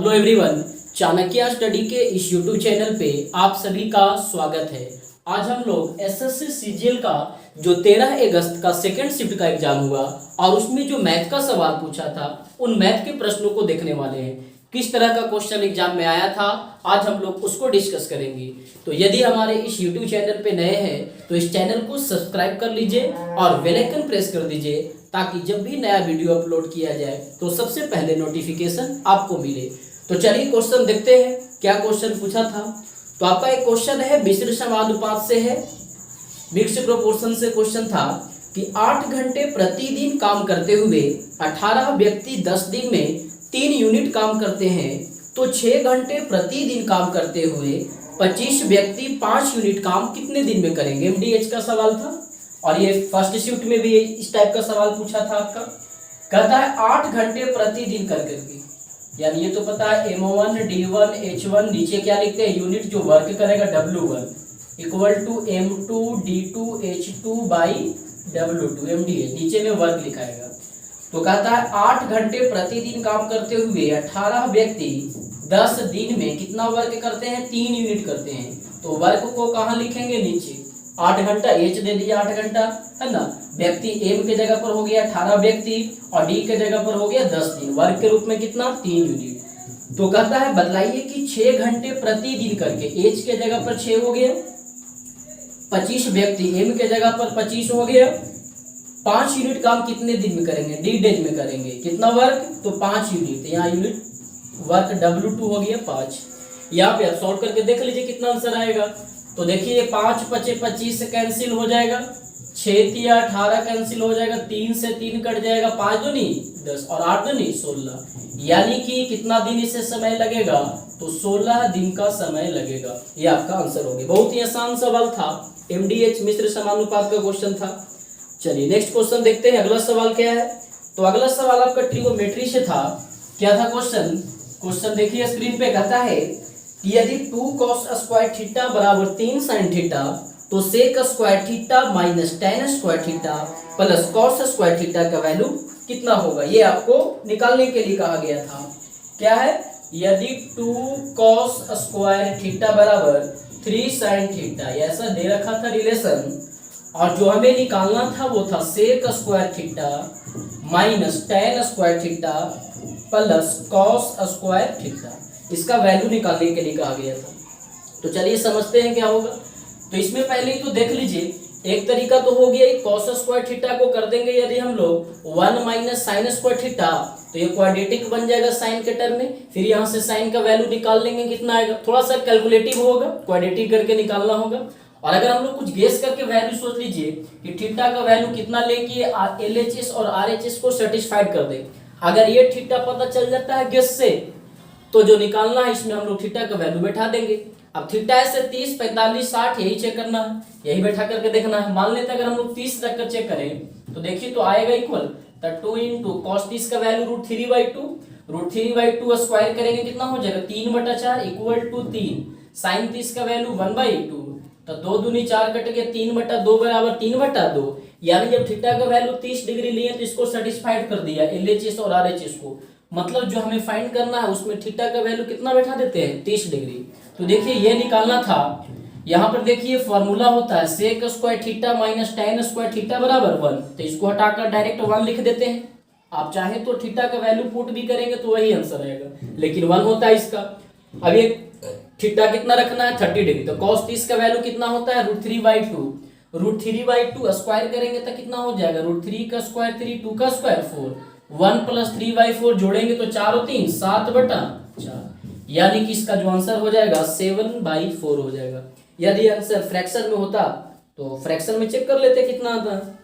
Hello everyone, Chanakya study के इस YouTube channel पे आप सभी का स्वागत है। आज हम लोग एसएससी सीजीएल का जो 13 अगस्त का सेकेंड शिफ्ट का एग्जाम हुआ और उसमें जो मैथ का सवाल पूछा था उन मैथ के प्रश्नों को देखने वाले हैं। किस तरह का क्वेश्चन एग्जाम में आया था आज हम लोग उसको डिस्कस करेंगे। तो यदि हमारे इस यूट्यूब चैनल पे नए हैं तो इस चैनल को सब्सक्राइब कर लीजिए और बेल आइकन प्रेस कर दीजिए ताकि जब भी नया वीडियो अपलोड किया जाए तो सबसे पहले नोटिफिकेशन आपको मिले। तो चलिए क्वेश्चन देखते हैं क्या क्वेश्चन पूछा था। तो आपका एक क्वेश्चन है मिश्र समानुपात से है, मिक्स्ड प्रोपोर्शन से क्वेश्चन था कि 8 घंटे प्रतिदिन काम करते हुए 18 व्यक्ति 10 दिन में 3 यूनिट काम करते हैं तो 6 घंटे प्रतिदिन काम करते हुए 25 व्यक्ति 5 यूनिट काम कितने दिन में करेंगे। एमडीएच का सवाल था और ये फर्स्ट शिफ्ट में भी इस टाइप का सवाल पूछा था आपका। कहता है 8 घंटे प्रतिदिन कर करके, यानी ये तो पता है M1 D1 H1 नीचे क्या लिखते हैं यूनिट जो वर्क करेगा W1 equal to M2 D2 H2 by W2 MDH नीचे में वर्क लिखाएगा। तो कहता है 8 घंटे प्रतिदिन काम करते हुए 18 व्यक्ति 10 दिन में कितना वर्क करते हैं, 3 यूनिट करते हैं। तो वर्क को कहाँ लिखेंगे, नीचे 8 घंटा H दे दिया 8 घंटा है ना, व्यक्ति M के जगह पर हो गया 18 व्यक्ति और D के जगह पर हो गया 10 दिन, वर्क के रूप में कितना 3 यूनिट। तो कहता है बतलाइए कि 6 घंटे प्रतिदिन करके H के जगह पर 6 हो गया, 25 व्यक्ति M के जगह पर 25 हो गया, 5 यूनिट काम कितने दिन में करेंगे, D डेज में करेंगे। कितना वर्क, तो 5 यूनिट, यहाँ यूनिट वर्क W2 हो गया 5। यहाँ पे आप सॉल्व करके देख लीजिए कितना आंसर आएगा। तो देखिए 5 5 25 से कैंसिल हो जाएगा, 6 3 18 कैंसिल हो जाएगा, 3 से 3 कट जाएगा, 5 दूनी 10 और 8 दूनी 16, यानी कि कितना दिन इसे समय लगेगा, तो 16 दिन का समय लगेगा। ये आपका आंसर हो गया। बहुत ही आसान सवाल था, एमडीएच मिश्र समानुपात का क्वेश्चन था। चलिए नेक्स्ट क्वेश्चन देखते हैं अगला सवाल क्या है। तो अगला सवाल आपका ट्रिगोनोमेट्री से था। क्या था क्वेश्चन देखिए स्क्रीन पे। कहता है कि यदि 2 cos स्क्वायर थीटा बराबर 3 sin थीटा तो sec square theta minus tan square theta plus cos square theta का वैल्यू कितना होगा। ये आपको निकालने के लिए कहा गया था। क्या है, यदि 2 cos स्क्वायर थीटा बराबर 3 sin थीटा, ऐसा दे रखा था रिलेशन, और जो हमें निकालना था वो था sec square theta minus tan square theta plus cos square theta, इसका वैल्यू निकालने के लिए कहा गया था। तो चलिए समझते हैं क्या होगा। तो इसमें पहले ही तो देख लीजिए, एक तरीका तो हो गया cos स्क्वायर थीटा को कर देंगे यदि हम लोग 1 माइनस साइन स्क्वायर थीटा, तो ये क्वाड्रेटिक बन जाएगा साइन के टर्म में। फिर यहाँ से साइन का वैल्यू निकाल लेंगे, कितना आएगा, थोड़ा सा कैलकुलेटिव होगा, क्वाड्रेटिक करके निकालना होगा। और अगर हम लोग कुछ गेस करके वैल्यू सोच लीजिए कि थीटा का वैल्यू कितना लेके LHS और RHS को सेटिस्फाइड कर दे। अगर ये थीटा पता चल जाता है गेस से, तो जो निकालना है इसमें हम लोग थीटा का वैल्यू बैठा देंगे। अब थीटा से 30 45 60 यही चेक करना है, यही बैठा करके देखना है। मान लेते हैं अगर हम लोग 30 रख कर चेक करें तो देखिए तो आएगा इक्वल 2 इंटू कॉस 30 का वैल्यू √3/2 स्क्वायर करेंगे कितना हो जाएगा 3/4 इक्वल टू 3, साइन 30 का वैल्यू 1/2, तो 2 दूनी 4 कट गया, 3/2 बराबर 3/2, यानी जब थीटा का वैल्यू 30 डिग्री लिए तो इसको सेटिस्फाइड कर दिया LHS और RHS को। मतलब जो हमें फाइंड करना है उसमें थीटा का वैल्यू कितना बैठा देते हैं 30 डिग्री। तो देखिए ये निकालना था। यहाँ पर देखिए फॉर्मूला होता है sec square theta minus tan square theta बराबर 1, तो इसको हटाकर डायरेक्ट 1 लिख देते हैं। आप चाहे तो थीटा का वैल्यू पुट भी करेंगे तो वही आंसर आएगा, लेकिन 1 होता है इसका। अब ये थीटा कितना रखना है 30 डिग्री, तो cos 30 का वैल्यू कितना होता है √3/2 स्क्वायर करेंगे तो कितना हो जाएगा √3 का स्क्वायर 3, 2 का स्क्वायर 4, 1 प्लस 3/4 जोड़ेंगे तो 4 और 3 7/4, यानी कि इसका जो आंसर हो जाएगा 7/4 हो जाएगा। यदि आंसर फ्रैक्शन में होता तो फ्रैक्शन में चेक कर लेते कितना आता।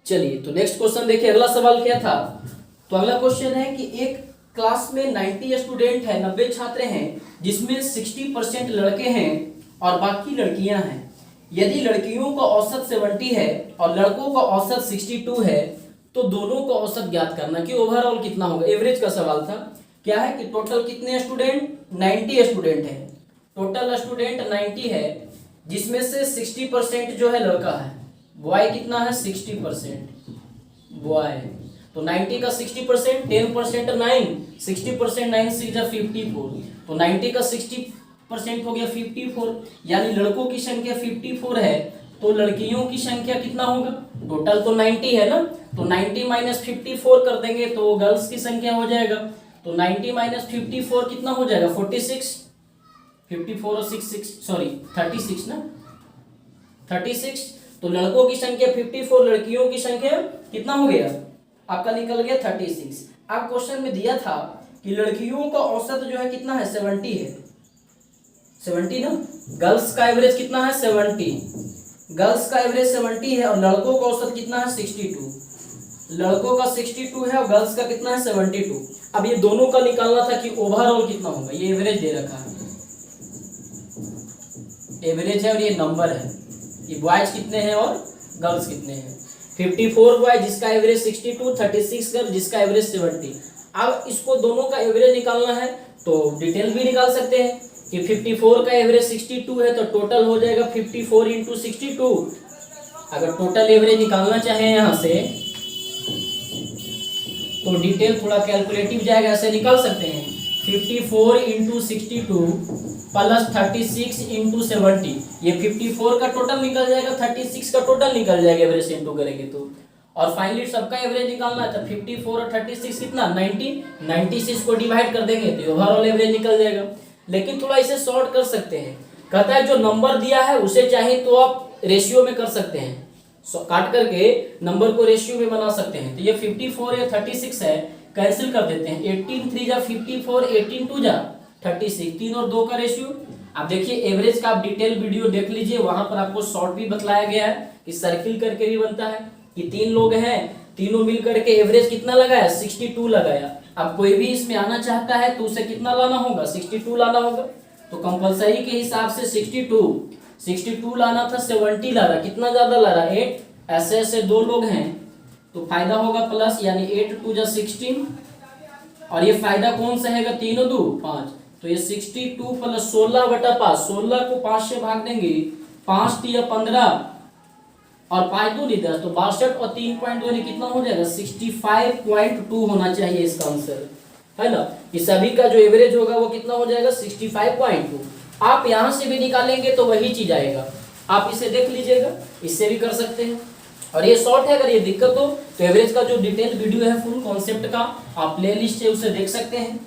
चलिए तो नेक्स्ट क्वेश्चन देखिए अगला सवाल क्या था। तो अगला क्वेश्चन है कि एक क्लास में 90 स्टूडेंट है, 90 छात्र हैं, जिसमें 60% लड़के हैं और बाकी लड़कियां हैं। यदि लड़कियों का औसत 70 है और लड़कों का औसत 62 है तो दोनों का औसत ज्ञात करना कि ओवरऑल कितना होगा। एवरेज का सवाल था। क्या है कि टोटल कितने स्टूडेंट 90 स्टूडेंट है, टोटल स्टूडेंट 90 है, जिसमें से 60% जो है लड़का है, बॉय कितना है 60% बॉय। तो 90 का 60%, 10% 9, 60% 9 6 जा 54, तो 90 का 60% हो गया 54, यानी लड़कों की संख्या 54 है, तो लड़कियों की संख्या कितना होगा? टोटल तो 90 है ना, तो 90 माइनस 54 कर देंगे तो गर्ल्स की संख्या हो जाएगा, तो 90 माइनस 54 कितना हो जाएगा? 46, 54 और 6 सॉरी 36 ना, 36, तो लड़कों की संख्या 54, लड़कियों की संख्या कितना हो गया आपका? निकल गया 36। अब क्वेश्चन में दिया था कि लड़कियों का औसत जो है कितना है? 70 है, 70 ना, गर्ल्स का एवरेज कितना है? 70, गर्ल्स का एवरेज 70 है, और लड़कों का औसत कितना है? 62, लड़कों का 62 है और गर्ल्स का कितना है? 72। अब ये दोनों का निकालना था कि ओवरऑल कितना होगा, ये एवरेज दे रखा है, एवरेज है और ये नंबर है, ये बॉयज कितने हैं और गर्ल्स कितने हैं। 54 बॉय जिसका एवरेज 62, 36 गर्ल जिसका एवरेज 70। अब इसको दोनों का एवरेज निकालना है तो डिटेल भी निकाल सकते हैं कि 54 का एवरेज 62 है तो टोटल हो जाएगा 54 इंटू 62। अगर टोटल एवरेज निकालना चाहें यहाँ से तो डिटेल थोड़ा कैलकुलेटिव जाएगा, ऐसे निकाल सकते हैं 54 इंटू 62 प्लस 36 इंटू 70, ये 54 का टोटल निकल जाएगा, 36 का टोटल निकल जाएगा एवरेज इंटू करेंगे तो, और फाइनली सबका एवरेज निकालना है तो 54 और 36 कितना 90, 90 से इसको डिवाइड कर देंगे तो ओवरऑल एवरेज निकल जाएगा। लेकिन थोड़ा इसे शॉर्ट कर सकते हैं, कहता है जो नंबर दिया है उसे चाहे तो आप रेशियो में कर सकते हैं, काट करके नंबर को रेशियो में बना सकते हैं। तो ये 54 या 36 है, कैंसिल कर देते हैं, 18 3 जा 54, 18 2 जा 36, 3 और 2 का रेशियो। अब देखिए एवरेज का आप डिटेल वीडियो देख लीजिए, वहां पर आपको शॉर्ट भी बतलाया गया है कि सर्किल करके भी बनता है कि 3 लोग हैं, तीनों मिल करके एवरेज कितना लगाया 62 लगाया। अब कोई भी इसमें आना चाहता है तो उसे कितना लाना होगा 62 लाना होगा, तो कंपलसरी के हिसाब से 62 लाना था, 70 ला रहा, कितना ज्यादा ला रहा 8, ऐसे ऐसे 2 लोग हैं तो फायदा होगा प्लस, यानी 8 2 जा 16, और ये फायदा कौन सा है 3 और 2 5, तो ये 62 प्लस 16/5, 16 को 5 से भाग देंगे, 5 या 15 और 5 2 नहीं 10, तो 62 और 3.2 कितना हो जाएगा 65.2 होना चाहिए इसका आंसर, है ना। कि सभी का जो एवरेज होगा वो कितना हो जाएगा 65.2। आप यहां से भी निकालेंगे तो वही चीज आएगा, आप इसे देख लीजिएगा, इससे भी कर सकते हैं। और ये शॉर्ट है, अगर ये दिक्कत हो तो एवरेज का जो डिटेल वीडियो है फुल कॉन्सेप्ट का आप प्लेलिस्ट से उसे देख सकते हैं।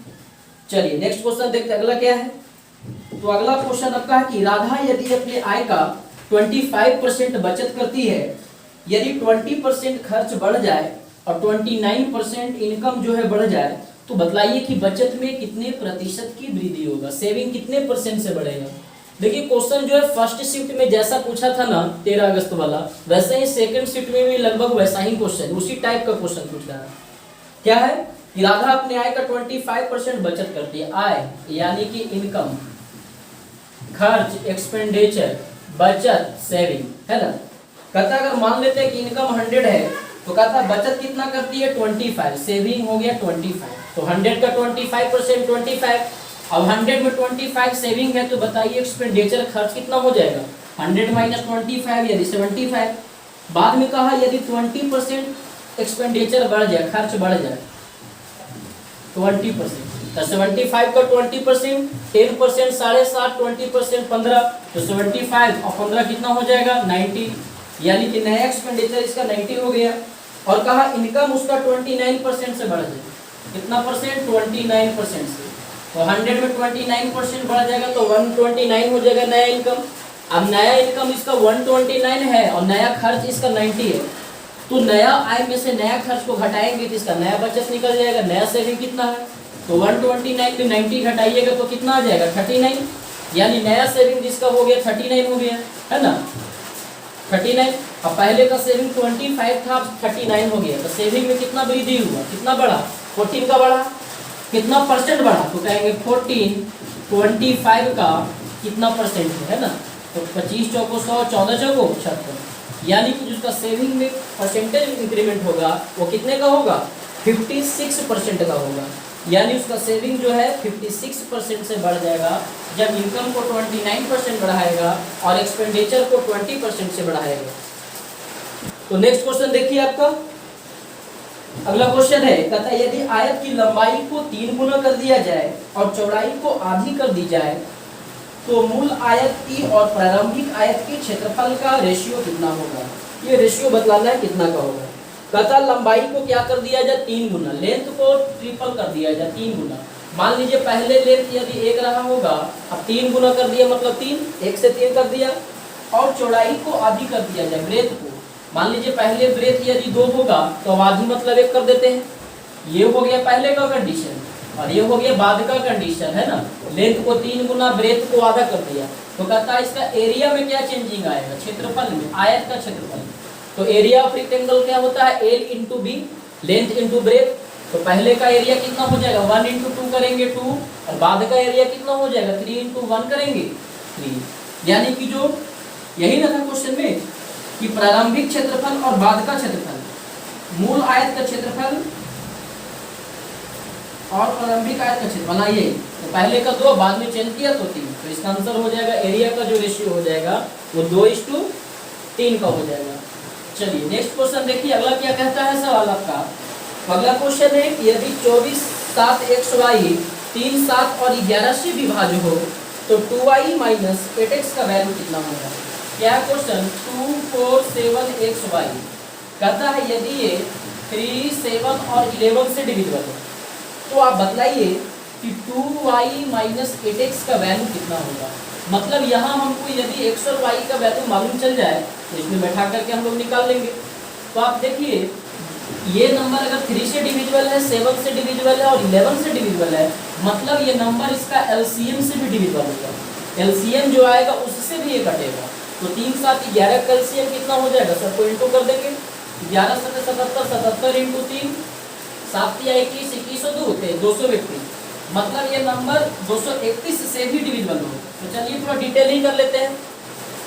चलिए नेक्स्ट क्वेश्चन देखते हैं, अगला क्या है। तो अगला क्वेश्चन आपका है कि राधा यदि अपने आय का 25% बचत करती है, यदि 20% खर्च बढ़ जाए और 29% इनकम जो है बढ़ जाए, तो बतलाइए कि बचत में कितने प्रतिशत की वृद्धि होगा, सेविंग कितने परसेंट से बढ़ेगा। देखिए क्वेश्चन जो है फर्स्ट शिफ्ट में जैसा पूछा था ना 13 अगस्त वाला, वैसे ही सेकंड शिफ्ट में भी लगभग वैसा ही क्वेश्चन, उसी टाइप का क्वेश्चन पूछ रहा है। क्या है कि राधा अपने आय का 25% बचत करती है, आय यानी कि इनकम, खर्च एक्सपेंडिचर, बचत सेविंग, है ना। कहता अगर मान लेते हैं कि इनकम 100 है तो कहता बचत कितना करती है 25, सेविंग हो गया 25, तो 100 का 25% 25, अब 100 में 25 सेविंग है तो बताइए एक्सपेंडिचर खर्च कितना हो जाएगा 100 माइनस 25 यदि 75। बाद में कहा यदि 20% एक्सपेंडिचर बढ़ जाए, खर्च बढ़ जाए 20%, तो 75 का 20%, 10% 7.5, 20% 15, तो 75 और 15 कितना हो जाएगा 90, यानी कि नया एक्सपेंडिचर इसका 90 हो गया। और कहा इनकम उसका 29% से बढ़ जाए, कितना परसेंट 29% से, तो 100 में 29% बढ़ जाएगा तो 129 हो जाएगा नया इनकम। अब नया इनकम इसका 129 है और नया खर्च इसका 90 है, तो नया आय में से नया खर्च को घटाएंगे तो इसका नया बचत निकल जाएगा। नया सेविंग कितना है तो 129 में 90 घटाइएगा तो कितना आ जाएगा 39, यानी नया सेविंग जिसका हो गया 39 हो गया, है ना 39। अब पहले का सेविंग 25 था, 39 हो गया, तो सेविंग में कितना वृद्धि हुआ, कितना बढ़ा 14 का बढ़ा, कितना परसेंट बढ़ा तो कहेंगे 14, 25 का कितना परसेंट है ना, तो 25 चौको 100, 14 चौको 76, यानी कि जिसका सेविंग में परसेंटेज इंक्रीमेंट होगा वो कितने का होगा 56% का होगा, यानी उसका सेविंग जो है 56% से बढ़ जाएगा जब इनकम को 29% बढ़ाएगा और एक्सपेंडिचर को 20% से बढ़ाएगा। तो नेक्स्ट क्वेश्चन देखिए आपका, अगला क्वेश्चन है, कहता है यदि आयत की लंबाई को 3 गुना कर दिया जाए और चौड़ाई को आधी कर दी जाए तो मूल आयत की और प्रारंभिक आयत के क्षेत्रफल का रेशियो कितना होगा। ये रेशियो बतलाना है कितना का होगा। कहता लंबाई को क्या कर दिया जाए 3 गुना, लेंथ को ट्रिपल कर दिया जाए 3 गुना। मान लीजिए पहले लेंथ यदि 1 रहा होगा, अब 3 गुना कर दिया मतलब 3, 1 से 3 कर दिया, और चौड़ाई को आधी कर दिया जाए ब्रेथ को। मान लीजिए पहले ब्रेथ यदि 2 होगा तो अब आधी मतलब 1 कर देते हैं। ये हो गया पहले का कंडीशन और ये हो गया बाद का कंडीशन, है ना। लेंथ को 3 गुना, ब्रेथ को आधा कर दिया, तो कहता है इसका एरिया में क्या चेंजिंग आएगा, क्षेत्रफल में, आयत का क्षेत्रफल। तो एरिया ऑफ रेक्टेंगल क्या होता है, L into B, length into breadth. तो पहले का एरिया कितना हो जाएगा, 1 इंटू 2 करेंगे 2, और बाद का एरिया कितना हो जाएगा 3 इंटू 1 करेंगे 3। यानी कि जो यही ना था क्वेश्चन में कि प्रारंभिक क्षेत्रफल और बाद का क्षेत्रफल, मूल आयत का क्षेत्रफल और प्रारंभिक आयत का क्षेत्रफल बनाइए। तो पहले का 2, बाद में चेंज किया तो 3, तो इसका आंसर हो जाएगा एरिया का जो रेशियो हो जाएगा वो 2:3 का हो जाएगा। चलिए नेक्स्ट क्वेश्चन देखिए, अगला क्या कहता है सवाल आपका। तो अगला क्वेश्चन है कि यदि 24, 7, xy 3, 7 और 11 से विभाज्य हो तो 2y माइनस 8x का वैल्यू कितना होगा। क्या क्वेश्चन, 2, 4, 7 xy कहता है यदि ये 3, 7 और 11 से डिविजिबल है तो आप बतलाइए कि 2y माइनस 8x का वैल्यू कितना होगा। मतलब यहाँ हमको यदि x और y का वैल्यू मालूम चल जाए तो इसमें बैठा करके हम लोग निकाल लेंगे। तो आप देखिए ये नंबर अगर 3 से डिविजिबल है, 7 से डिविजिबल है और 11 से डिविजिबल है, मतलब ये नंबर इसका LCM से भी डिविजिबल होगा। LCM जो आएगा उससे भी ये कटेगा। तो 3, 7, 11 का LCM कितना हो जाएगा, सबको इंटू कर देंगे। 11, 7, 77, 77 इंटू 3, 7 या 21, 21 और 2 231, मतलब ये नंबर 231 से भी डिविजिबल हो। तो चलिए थोड़ा डिटेलिंग कर लेते हैं,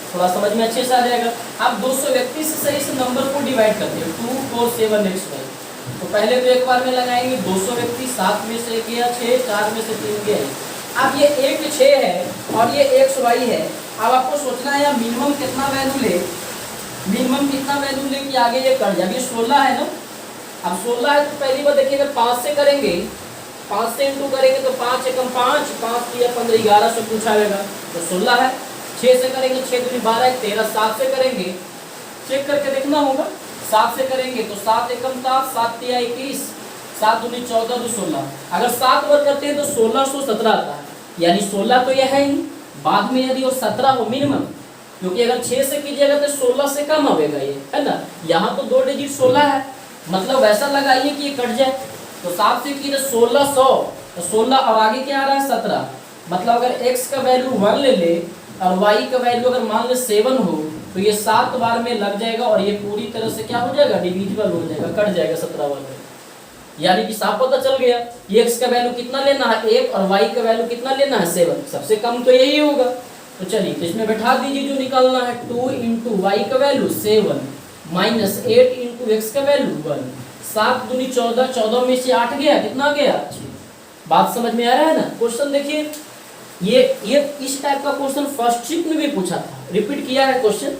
थोड़ा समझ में अच्छे से आ जाएगा। आप 231 से इस नंबर को डिवाइड करते हैं 2, 4, 7 xy। तो पहले तो एक बार में लगाएंगे 231, 7 में से गया 6, 4 में से 3 गया। अब ये एक 6 है और ये xy है। अब आपको सोचना है यार मिनिमम कितना वैल्यू ले, मिनिमम कितना वैल्यू ले कि आगे ये कट जाए। ये 16 है ना, अब 16 है तो पहली बार देखिए अगर 5 से करेंगे, 5 से इंटू करेंगे तो 5 एकम 5, 5 या 15, 11 से पूछा जाएगा तो 16 है। 6 से करेंगे 6 दूनी 12, 13, 7 से करेंगे, चेक करके देखना होगा। 7 से करेंगे तो 7 एकम 7, 7 या 21, 7 दूनी 14, 2 16। अगर 7 बार करते हैं तो 1617 आता है, यानी 16 तो यह है ही, बाद में यदि और 17 हो मिनिमम, क्योंकि अगर 6 से कीजिएगा तो 16 से कम आएगा ये, है ना। यहाँ तो 2 डिजिट 16 है, मतलब वैसा लगाइए कि ये कट जाए। तो 7 से की तो 1600, तो 16 और आगे क्या आ रहा है 17, मतलब अगर x का वैल्यू 1 ले ले और y का वैल्यू अगर मान ले 7 हो तो ये 7 बार में लग जाएगा और ये पूरी तरह से क्या हो जाएगा, डिविजिबल हो जाएगा, कट जाएगा 17 बार में। यानी कि साफ पता चल गया कि x का वैल्यू कितना लेना है 1 और y का वैल्यू कितना लेना है 7, सबसे कम तो यही होगा। तो चलिए तो इसमें बैठा दीजिए जो निकालना है, 2 इंटू वाई का वैल्यू 7 माइनस 8 इंटू एक्स का वैल्यू 1, 7 दूनी 14, 14 में से 8 गया, कितना गया 6। बात समझ में आ रहा है ना। क्वेश्चन देखिए ये इस टाइप का क्वेश्चन फर्स्ट शिफ्ट में भी पूछा था, रिपीट किया है क्वेश्चन,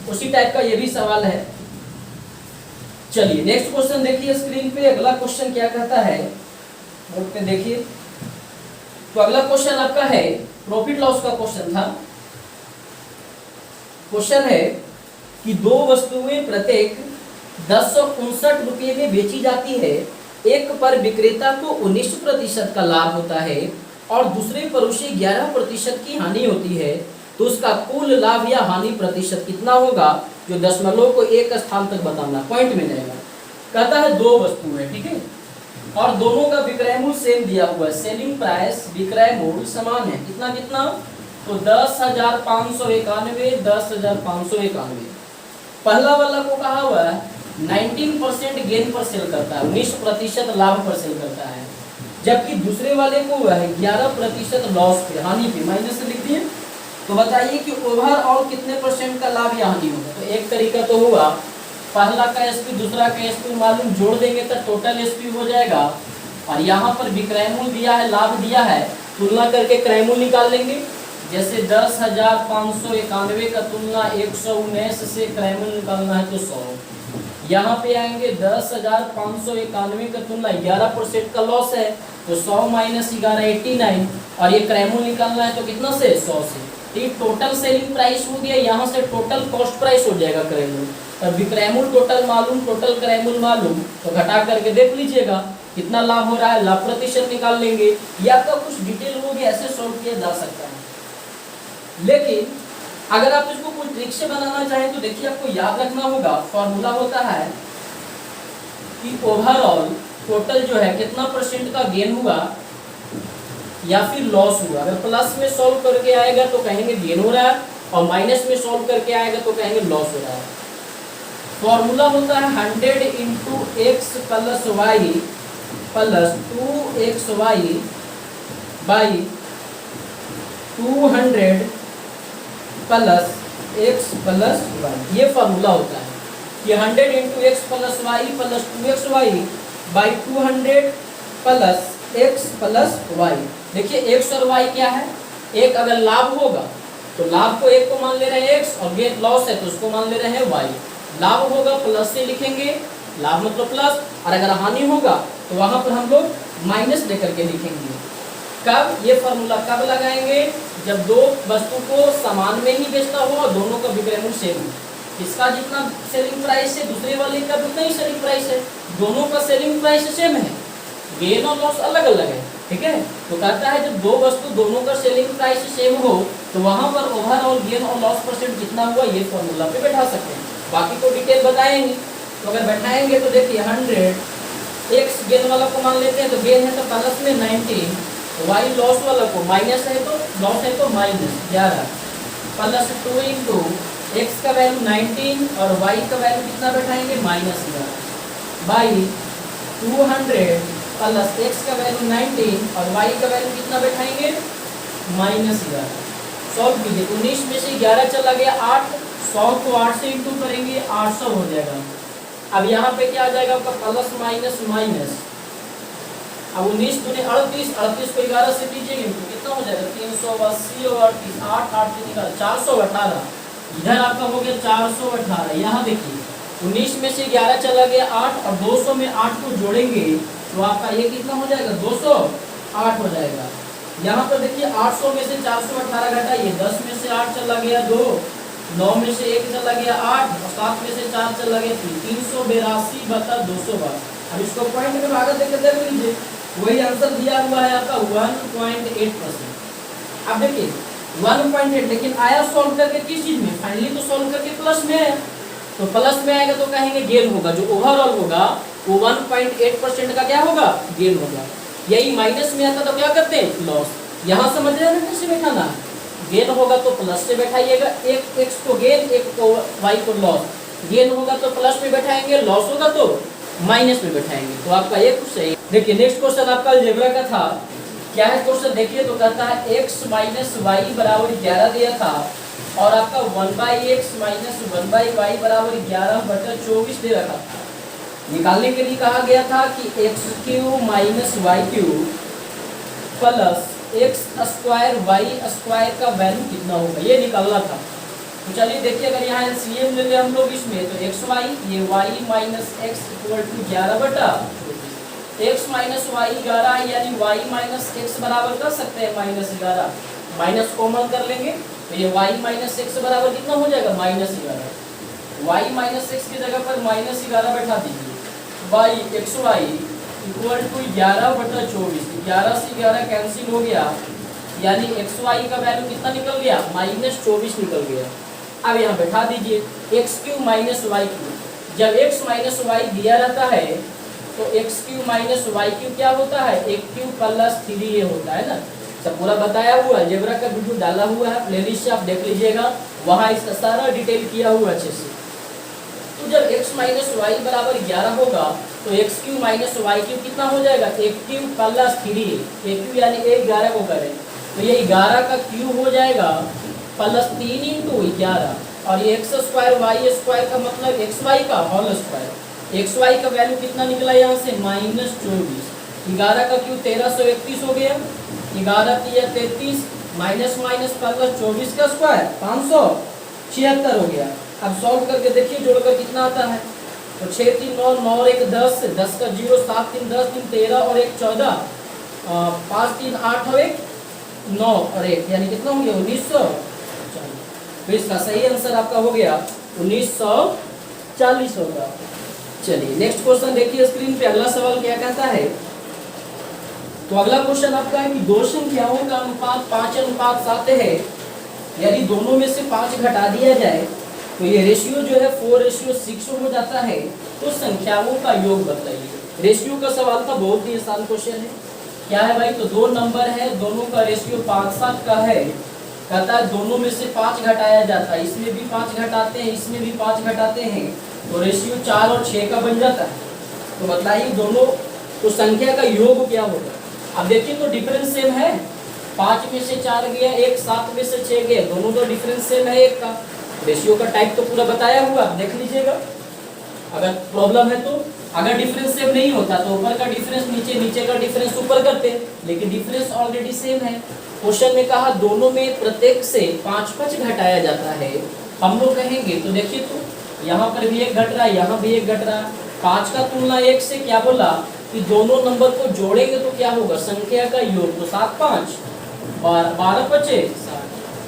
उसी टाइप का ये भी सवाल है। चलिए नेक्स्ट क्वेश्चन देखिए स्क्रीन पे। अगला क्वेश्चन क्या कहता है, बोर्ड पे देखिए। तो अगला क्वेश्चन आपका है प्रॉफिट लॉस का क्वेश्चन था। क्वेश्चन है कि दो वस्तुएं प्रत्येक 1059 रुपये में बेची जाती है, एक पर विक्रेता को 19% का लाभ होता है और दूसरे पर उसे 11% की हानि होती है, तो उसका कुल लाभ या हानि प्रतिशत कितना होगा, जो दशमलव को एक स्थान तक बताना, पॉइंट में जाएगा। कहता है दो वस्तु है, ठीक है, और दोनों का विक्रय मूल्य सेम दिया हुआ है, सेलिंग प्राइस विक्रय मूल्य समान है, कितना कितना, तो 10,591, 10,591। पहला वाला को कहा हुआ है 19% गेन पर सेल करता है, 19% लाभ पर सेल करता है, जबकि दूसरे वाले को हुआ है 11% लॉस पे, हानि पे, माइनस से लिख दिए। तो बताइए कि ओवरऑल कितने % का लाभ या हानि होगा। तो एक तरीका तो हुआ, पहला का एसपी दूसरा का एसपी मालूम, जोड़ देंगे तो टोटल एसपी हो जाएगा, और यहाँ पर विक्रय मूल्य दिया है, लाभ दिया है, तुलना करके क्रय मूल्य निकाल लेंगे। जैसे 10,591 का तुलना 119 से क्रय मूल्य निकालना है तो 100, यहाँ पे आएंगे 10,591 का तुलना 11% का लॉस है, तो 100 माइनस 11 89, और ये क्रैमूल निकालना है तो कितना से 100 से। तो ये टोटल सेलिंग प्राइस हो गया, यहाँ से टोटल कॉस्ट प्राइस हो जाएगा क्रैमूल। अब विक्रैमूल टोटल मालूम, टोटल क्रैमूल मालूम, तो घटा करके देख लीजिएगा कितना लाभ हो रहा है, लाभ प्रतिशत निकाल लेंगे। ये आपका कुछ डिटेल हो गया, ऐसे सॉल्व किया जा सकता है। लेकिन अगर आप इसको कोई ट्रिक से बनाना चाहें तो देखिए आपको याद रखना होगा, फॉर्मूला होता है कि ओवरऑल टोटल जो है कितना परसेंट का गेन हुआ या फिर लॉस हुआ। अगर प्लस में सॉल्व करके आएगा तो कहेंगे गेन हो रहा है, और माइनस में सॉल्व करके आएगा तो कहेंगे लॉस हो रहा है। फॉर्मूला होता है 100 into x plus y plus 2xy by 200 plus x plus y. ये फॉर्मूला होता है कि 100 into x plus y plus 2xy by 200 plus x plus y. देखिए एक्स और वाई क्या है, एक अगर लाभ होगा तो लाभ को एक को मान ले रहे हैं एक्स, और गेन लॉस है तो उसको मान ले रहे हैं वाई। लाभ होगा प्लस से लिखेंगे, लाभ मतलब प्लस, और अगर हानि होगा तो वहां पर हम लोग माइनस लेकर के लिखेंगे। कब ये फॉर्मूला कब लगाएंगे, जब दो वस्तु को समान में ही बेचना हो और दोनों का विक्रय मूल्य सेम हो। इसका जितना सेलिंग प्राइस है दूसरे वाले का उतना ही सेलिंग प्राइस है, दोनों का सेलिंग प्राइस सेम है, गेन और लॉस अलग अलग है। ठीक है, तो कहता है जब दो वस्तु दोनों का सेलिंग प्राइस सेम हो तो वहां पर ओवरऑल गेन और लॉस परसेंट कितना हुआ ये फॉर्मूला पे बैठा सकते हैं। बाकी को डिटेल बताएंगे, तो अगर बैठाएंगे तो देखिए 100 एक्स गेन वाला को मान लेते हैं तो गेन है तो प्लस में 19, वाई लॉस वाला को माइनस है तो लॉस है तो माइनस 11 प्लस 2 इंटू एक्स का वैल्यू 19 और वाई का वैल्यू कितना बैठाएंगे माइनस 11 बाई 200 प्लस एक्स का वैल्यू 19 और वाई का वैल्यू कितना बैठाएंगे माइनस 11। सॉल्व कीजिए, 19 में से 11 चला गया 8, 100 को 8 से इंटू करेंगे 800 हो जाएगा। अब यहाँ पे क्या आ जाएगा आपका प्लस माइनस माइनस, अब 19 दूनी 38, 38 को 11 से दीजिएगा तो कितना हो जाएगा 380 और 38, 8 8 से निकाल 418, इधर आपका हो गया 418। यहाँ देखिए 19 में से 11 चला गया 8 और 200 में 8 को जोड़ेंगे तो आपका ये कितना हो जाएगा 208 हो जाएगा। यहाँ पर देखिए 800 में से 418 घटाइए, 10 में से 8 चला गया 2, 9 में से 1 चला गया 8 और 7 में से 4 चला गया 382 बटा 212। अब इसको पॉइंट में भागा देकर देख लीजिए, वही आंसर दिया हुआ है आपका 1.8%। अब देखिए 1.8, लेकिन आया सॉल्व करके किस चीज में, फाइनली तो सॉल्व करके प्लस में है, तो प्लस में आएगा तो कहेंगे गेन होगा, जो ओवरऑल होगा वो 1.8% का क्या होगा गेन होगा। यही माइनस में आता तो क्या करते हैं लॉस। यहाँ समझ रहे हैं कैसे बैठाना, गेन होगा तो प्लस से बैठाइएगा, एक एक्स को गेन एक को वाई को लॉस, गेन होगा तो प्लस में बैठाएंगे, लॉस होगा तो माइनस में बैठाएंगे। तो आपका ये कुछ सही। देखिए नेक्स्ट क्वेश्चन आपका अलजेब्रा का था, क्या है क्वेश्चन देखिए, तो कहता है x माइनस वाई बराबर 11 दिया था और आपका 1/x माइनस 1/y बराबर 11/24 दे रखा था। निकालने के लिए कहा गया था कि x cube minus y cube plus x square y square का वैल्यू कितना होगा, ये निकालना था। तो चलिए देखिए, अगर यहाँ एलसीएम ले लें हम लोग इसमें तो एक्स वाई, ये y minus x equal to 11 बटा एक्स माइनस वाई 11, यानी वाई माइनस एक्स बराबर कर सकते हैं माइनस 11, माइनस कॉमन कर लेंगे तो ये वाई माइनस एक्स बराबर कितना हो जाएगा माइनस 11। वाई माइनस एक्स की जगह पर माइनस 11 बैठा दीजिए, by x y equal to 11/24, 11 से 11 कैंसिल हो गया, यानी एक्स वाई का वैल्यू कितना निकल गया -24 निकल गया। अब यहाँ बैठा दीजिए x cube minus y cube, जब एक्स माइनस वाई दिया रहता है तो x cube minus y cube क्या होता है, एक क्यू प्लस 3 ये होता है ना, सब पूरा बताया हुआ है, जेब्रा का वीडियो डाला हुआ है प्लेलिस्ट से, आप देख लीजिएगा, वहाँ इसका सारा डिटेल किया हुआ अच्छे से। तो जब x माइनस वाई बराबर 11 होगा तो x cube minus y cube कितना हो जाएगा, एक क्यू प्लस 3, एक क्यू यानी 11 को करें तो ये 11 का क्यू हो जाएगा प्लस 3 इंटू 11, और ये एक्स स्क्वायर वाई स्क्वायर का मतलब एक्स वाई का होल स्क्वायर, एक्स वाई का वैल्यू कितना निकला यहाँ से -24, 11 का क्यू 1331 हो गया, 11 3 33 माइनस माइनस प्लस 24 का स्क्वायर 576 हो गया। अब सॉल्व करके देखिए जोड़कर कितना आता है, तो 6 3 9, 9 और 1 10, 10 का 0, 7 3 10, 3 13 और 1 14, 5 3 8 और 1 9 और 1 यानी कितना हो गया 1940। तो इसका सही आंसर आपका हो गया 1940 होगा। चलिए नेक्स्ट क्वेश्चन देखिए स्क्रीन पे। अगला सवाल क्या कहता है, तो अगला क्वेश्चन आपका है कि दो संख्याओं का अनुपात 5:7 है, यदि दोनों में से 5 घटा दिया जाए तो ये रेशियो जो है 4:6 हो जाता है, तो संख्याओं का योग बताइए। रेशियो का सवाल था, बहुत ही आसान क्वेश्चन है। क्या है भाई, तो दो नंबर है, दोनों का रेशियो 5:7 का है, कहता है दोनों में से 5 घटाया जाता है, इसमें भी 5 घटाते हैं, इसमें भी 5 घटाते हैं, तो रेशियो 4 और 6 का बन जाता है। तो बताइए दोनों तो संख्या का योग क्या होगा। अब देखिए तो डिफरेंस सेम है, 5 में से 4 गया, 1 7 में से 6 गया, दोनों का डिफरेंस सेम है 1 का। रेशियो का टाइप तो पूरा बताया हुआ, देख लीजिएगा अगर प्रॉब्लम है तो। अगर डिफरेंस सेम नहीं होता तो ऊपर का डिफरेंस नीचे, नीचे का डिफरेंस ऊपर करते, लेकिन डिफरेंस ऑलरेडी सेम है। क्वेश्चन में कहा दोनों में प्रत्येक से 5 घटाया जाता है, हम लोग कहेंगे तो देखिए तो यहाँ पर भी 1 घट रहा है, यहाँ भी 1 घट रहा है, 5 का तुलना 1 से क्या बोला कि दोनों नंबर को जोड़ेंगे तो क्या होगा संख्या का योग, तो 7 5 12 5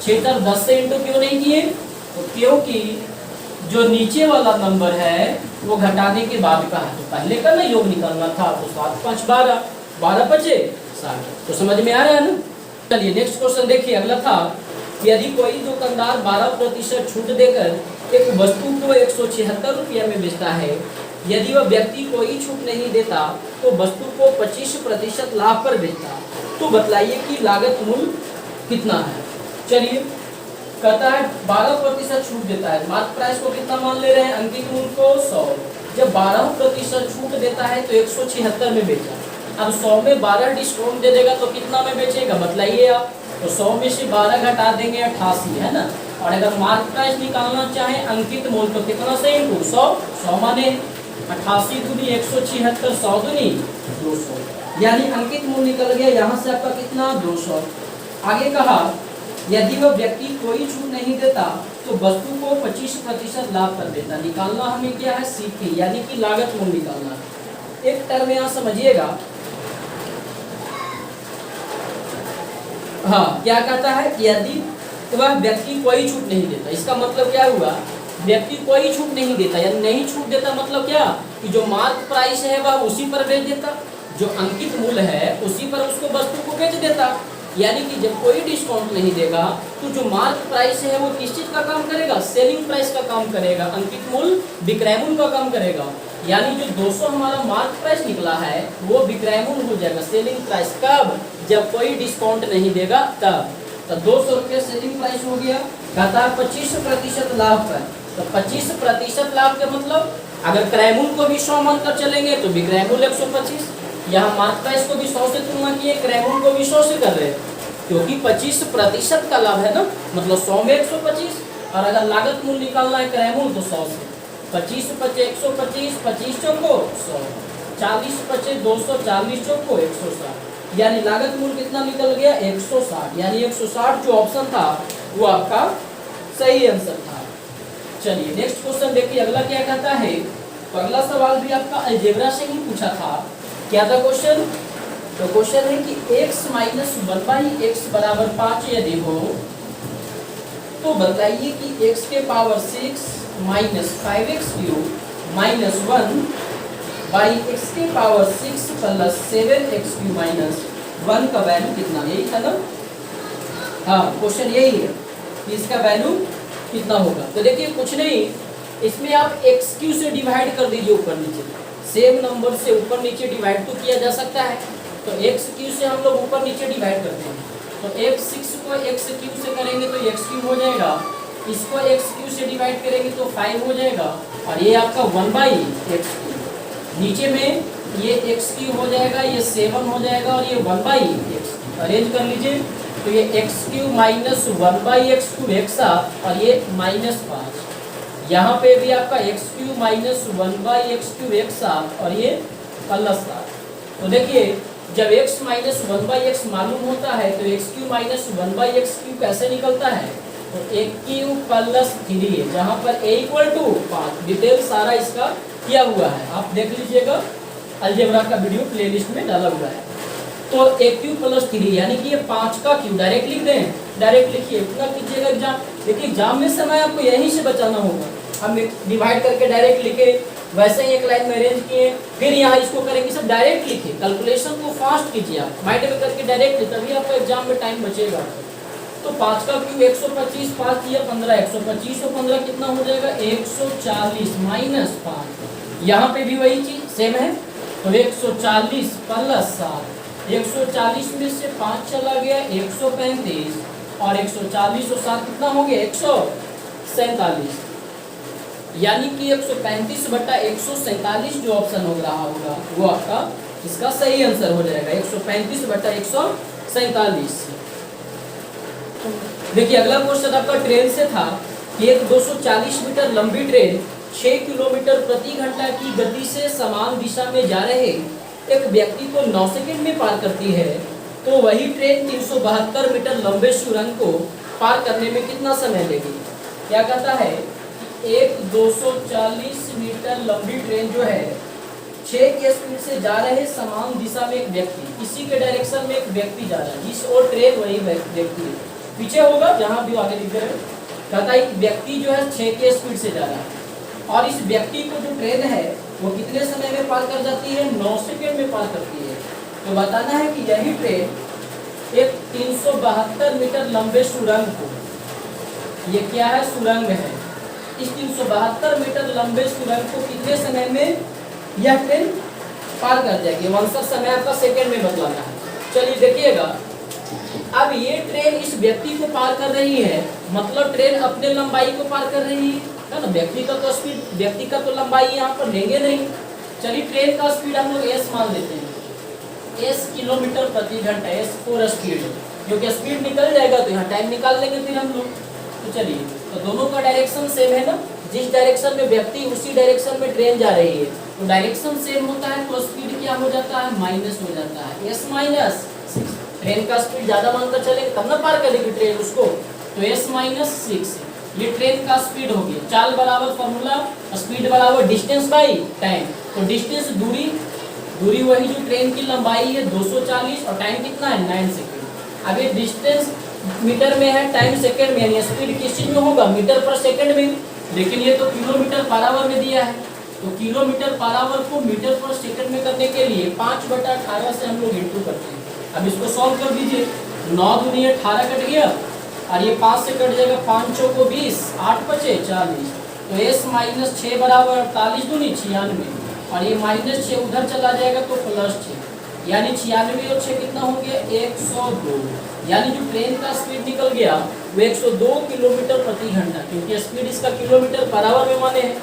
6 10 से इंटू क्यों नहीं किए, तो क्योंकि जो नीचे वाला नंबर है वो घटाने के बाद का है, तो पहले का ना योग निकालना था, तो 7 5 12 12 5 60। तो समझ में आ रहा है ना। चलिए नेक्स्ट क्वेश्चन देखिए। अगला था कि यदि कोई दुकानदार 12% छूट देकर एक वस्तु को 176 रुपया में बेचता है, यदि वह व्यक्ति कोई छूट नहीं देता तो वस्तु को 25% लाभ पर बेचता, तो बतलाइए कि लागत मूल्य कितना है। चलिए कहता है 12% छूट देता है, मार्क प्राइस को कितना मान ले रहे हैं, अंकित मूल्य को 100। जब 12% छूट देता है तो 176 में बेचा, अब 100 में 12 डिस्काउंट दे देगा तो कितना में बेचेगा बताइए आप। तो 100 में से 12 घटा देंगे 88 है ना, और अगर मार्क प्राइस निकालना चाहे अंकित मूल्य तो कितना से इंटू 100, 100 माने 88 दूनी 176, 100 दूनी 200, यानी अंकित मूल्य निकल गया यहाँ से आपका कितना 200। आगे कहा यदि वह व्यक्ति कोई छूट नहीं देता तो वस्तु को 25% लाभ कर देता। निकालना हमें क्या है सीखे, यानी कि लागत मूल्य निकालना। एक टर्म यहाँ समझिएगा, हाँ क्या कहता है कि यदि वह व्यक्ति कोई छूट नहीं देता, इसका मतलब क्या हुआ, व्यक्ति कोई छूट नहीं देता, यानी नहीं छूट देता मतलब क्या कि जो मार्क प्राइस है वह उसी पर बेच देता, जो अंकित मूल्य है उसी पर उसको वस्तु को बेच देता। यानी कि जब कोई डिस्काउंट नहीं देगा तो जो मार्क प्राइस है वो किस चीज का काम करेगा, सेलिंग प्राइस का काम करेगा, अंकित मूल्य विक्रय मूल्य का काम करेगा। यानी जो 200 हमारा मार्क प्राइस निकला है वो विक्रय मूल्य हो जाएगा, सेलिंग प्राइस। कब, जब कोई डिस्काउंट नहीं देगा तब। तो 200 रुपये सेलिंग प्राइस हो गया, कहता है 25% लाभ पर। तो 25% लाभ का मतलब अगर क्रय मूल्य को भी 100 मानकर चलेंगे तो विक्रय मूल्य 125, यहाँ मार्क प्राइस को भी 100 से तुलना किए, क्रय मूल्य को भी 100 से कर रहे हैं, क्योंकि 25% का लाभ है ना, मतलब 100 में 125, और अगर लागत मूल्य निकालना है क्रय मूल्य तो 100 से 25 5 125, 25 चौको 100, 40 5 200, 40 चौको 160, यानी लागत मूल्य कितना निकल गया 160, यानी 160 जो ऑप्शन था वो आपका सही आंसर था। चलिए नेक्स्ट क्वेश्चन देखिए। अगला क्या कहता है, तो अगला सवाल भी आपका अलजेब्रा से ही पूछा था। क्या था क्वेश्चन, तो क्वेश्चन है कि x - 1/x बराबर 5 यदि हो तो बताइए कि x के power 6 minus 5x³ minus 1/x के पावर 6 प्लस 7x³ माइनस 1 का वैल्यू कितना, यही था ना। हाँ क्वेश्चन यही है कि इसका वैल्यू कितना होगा। तो देखिए कुछ नहीं, इसमें आप x³ से डिवाइड कर दीजिए ऊपर नीचे, सेम नंबर से ऊपर नीचे डिवाइड तो किया जा सकता है, तो x³ से हम लोग ऊपर नीचे डिवाइड करते हैं, तो x6 को x³ से करेंगे तो x³ हो जाएगा, इसको x³ से डिवाइड करेंगे तो 5 हो जाएगा, और ये आपका 1/x³, नीचे में ये x³ हो जाएगा, ये 7 हो जाएगा, और ये 1/x³ अरेंज कर लीजिए, तो ये x³ माइनस 1/x³ एक साथ, और ये -5, यहाँ पे भी आपका x³ माइनस 1/x³ एक साथ, और ये +7। तो देखिए जब x माइनस 1/x मालूम होता है तो x³ माइनस 1/x³ कैसे निकलता है, तो a³ + 3 है, जहाँ पर a = 5। डिटेल सारा इसका किया हुआ है, आप देख लीजिएगा, अलजेब्रा का वीडियो प्लेलिस्ट में डाला हुआ है। तो एक क्यूब प्लस 3 यानी कि ये 5 का क्यूब, डायरेक्ट लिख दें, डायरेक्ट लिखिए, इतना कीजिएगा एग्जाम। देखिए एग्जाम में समय आपको यहीं से बचाना होगा, हम डिवाइड करके डायरेक्ट लिखे, वैसे ही एक लाइन में अरेंज किए, फिर यहाँ इसको करेंगे, सब डायरेक्ट लिखे, कैलकुलेशन को फास्ट कीजिए आप, माइंड में करके डायरेक्ट, तभी आपका एग्जाम में टाइम बचेगा। तो 5 का क्यूब 125, 5 दिया 15, 125 और 15 कितना हो जाएगा 140 माइनस 5, यहाँ पे भी वही चीज सेम है, तो 140 प्लस 7, 140 में से 5 चला गया 135, और 140 और 7 कितना हो गया 147, यानी कि 135/147 जो ऑप्शन हो रहा होगा वो आपका इसका सही आंसर हो जाएगा, 135/147। देखिए अगला क्वेश्चन आपका ट्रेन से था कि एक 240 मीटर लंबी ट्रेन 6 किलोमीटर प्रति घंटा की गति से समान दिशा में जा रहे एक व्यक्ति को 9 सेकंड में पार करती है, तो वही ट्रेन 372 मीटर लंबे सुरंग को पार करने में कितना समय लेगी। क्या कहता है, एक 240 मीटर लंबी ट्रेन जो है 6 की स्पीड से जा रहे समान दिशा में एक व्यक्ति, इसी के डायरेक्शन में एक व्यक्ति जा रहा है, जिस और ट्रेन वही व्यक्ति पीछे होगा, जहां भी आगे लिख रहे हैं। कहता है व्यक्ति जो है 6 की स्पीड से जा रहा है, और इस व्यक्ति को जो ट्रेन है वो कितने समय में पार कर जाती है, 9 सेकंड में पार करती है। तो बताना है कि यही ट्रेन एक 372 मीटर लंबे सुरंग को, ये क्या है सुरंग है, इस 372 मीटर लंबे सुरंग को कितने समय में यह ट्रेन पार कर जाएगी। आंसर समय आपका सेकंड में बतलाना है। चलिए देखिएगा, अब ये ट्रेन इस व्यक्ति को पार कर रही है, मतलब ट्रेन अपने लंबाई को पार कर रही है ना, व्यक्ति का तो स्पीड, व्यक्ति का तो लंबाई यहाँ पर लेंगे नहीं। चलिए ट्रेन का स्पीड हम लोग s मान लेते हैं, s किलोमीटर प्रति घंटा, s4 स्पीड, क्योंकि स्पीड निकल जाएगा तो यहाँ टाइम निकाल लेंगे फिर हम लोग। तो चलिए, तो दोनों का डायरेक्शन सेम है ना, जिस डायरेक्शन में व्यक्ति उसी डायरेक्शन में ट्रेन जा रही है, तो डायरेक्शन सेम होता है तो स्पीड क्या हो जाता है, माइनस हो जाता है, s माइनस 6। ट्रेन का स्पीड ज्यादा मानकर चलेंगे तब ना पार करेगी ट्रेन उसको, तो s माइनस 6 ये ट्रेन का स्पीड हो गया। चाल बराबर फॉर्मूला, स्पीड बराबर डिस्टेंस बाई टाइम, तो डिस्टेंस दूरी वही जो ट्रेन की लंबाई है 240, और टाइम कितना है 9 सेकंड। अब ये डिस्टेंस मीटर में है, टाइम सेकंड में, यानी स्पीड किस चीज में होगा, मीटर पर सेकंड में, लेकिन ये तो किलोमीटर पर आवर में दिया है, तो किलोमीटर पर आवर को मीटर पर सेकंड में करने के लिए 5/18 से हम लोग इंटू करते हैं। अब इसको सॉल्व कर दीजिए, 9 दूनी 18 कट गया, और ये 5 से कट जाएगा, 5 चौको 20, 8 बचे 40, तो s माइनस 6 बराबर 48 दूनी 96, और ये माइनस 6 उधर चला जाएगा तो प्लस 6, यानी 96 और 6 कितना हो गया 102, यानी जो ट्रेन का स्पीड निकल गया वो 102 किलोमीटर प्रति घंटा, क्योंकि स्पीड इसका किलोमीटर पर आवर में माने हैं।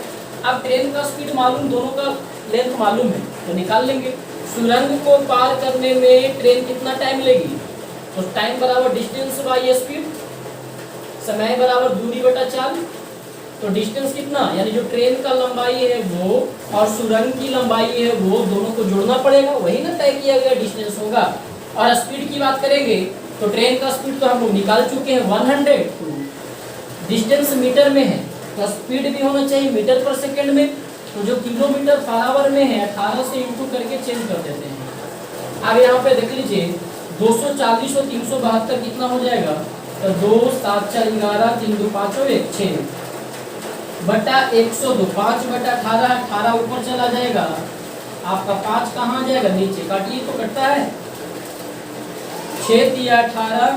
अब ट्रेन का स्पीड मालूम, दोनों का लेंथ मालूम है, तो निकाल लेंगे। सुरंग को पार करने में ट्रेन कितना टाइम लेगी, तो टाइम बराबर डिस्टेंस बाई स्पीड, समय बराबर दूरी बटा चाल, तो डिस्टेंस कितना, यानी जो ट्रेन का लंबाई है वो और सुरंग की लंबाई है वो, दोनों को जोड़ना पड़ेगा, वही ना तय किया गया डिस्टेंस होगा। और स्पीड की बात करेंगे तो ट्रेन का स्पीड तो हम लोग निकाल चुके हैं 102, डिस्टेंस मीटर में है तो स्पीड भी होना चाहिए मीटर पर सेकंड में, तो जो किलोमीटर पर आवर में है 18 से इंटू करके चेंज कर देते हैं। अब यहाँ पे देख लीजिए 240 और 372 कितना हो जाएगा, तो 2 7 4 11 3 2 5 और 1 6 बटा 102, 5/18, 18 ऊपर चला जाएगा, आपका 5 कहाँ जाएगा नीचे, काटिए तो कटता है, 6 दिया 18,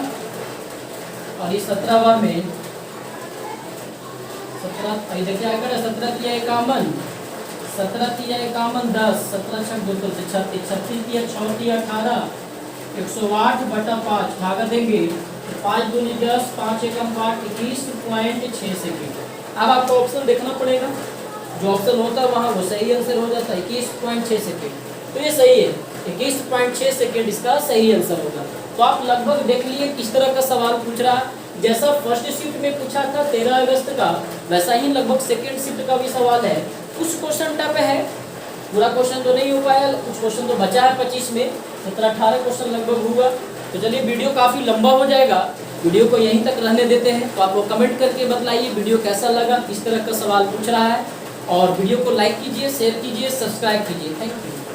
और ये 17 बार में 17, देखिए आएगा 17 दिया 51, 17 दिया 51 10, 17 6 2 तो 36, 36 दिया 6 दिया 18, 108/5 भागा देंगे, 5 दूनी 10, 5 एकम 5, 21.6 सेकेंड। अब आपको ऑप्शन देखना पड़ेगा, जो ऑप्शन होता है वहाँ वो सही आंसर हो जाता है 21.6 सेकेंड, तो ये सही है, 21.6 सेकेंड इसका सही आंसर होगा। तो आप लगभग देख लिए किस तरह का सवाल पूछ रहा है, जैसा फर्स्ट शिफ्ट में पूछा था 13 अगस्त का, वैसा ही लगभग सेकेंड शिफ्ट का भी सवाल है। कुछ क्वेश्चन टफ है, पूरा क्वेश्चन तो नहीं हो पाया, कुछ क्वेश्चन तो बचा है 25 में, 17-18 क्वेश्चन लगभग हुआ। तो चलिए वीडियो काफ़ी लंबा हो जाएगा, वीडियो को यहीं तक रहने देते हैं। तो आप लोग कमेंट करके बतलाइए वीडियो कैसा लगा, किस तरह का सवाल पूछ रहा है, और वीडियो को लाइक कीजिए, शेयर कीजिए, सब्सक्राइब कीजिए। Thank you.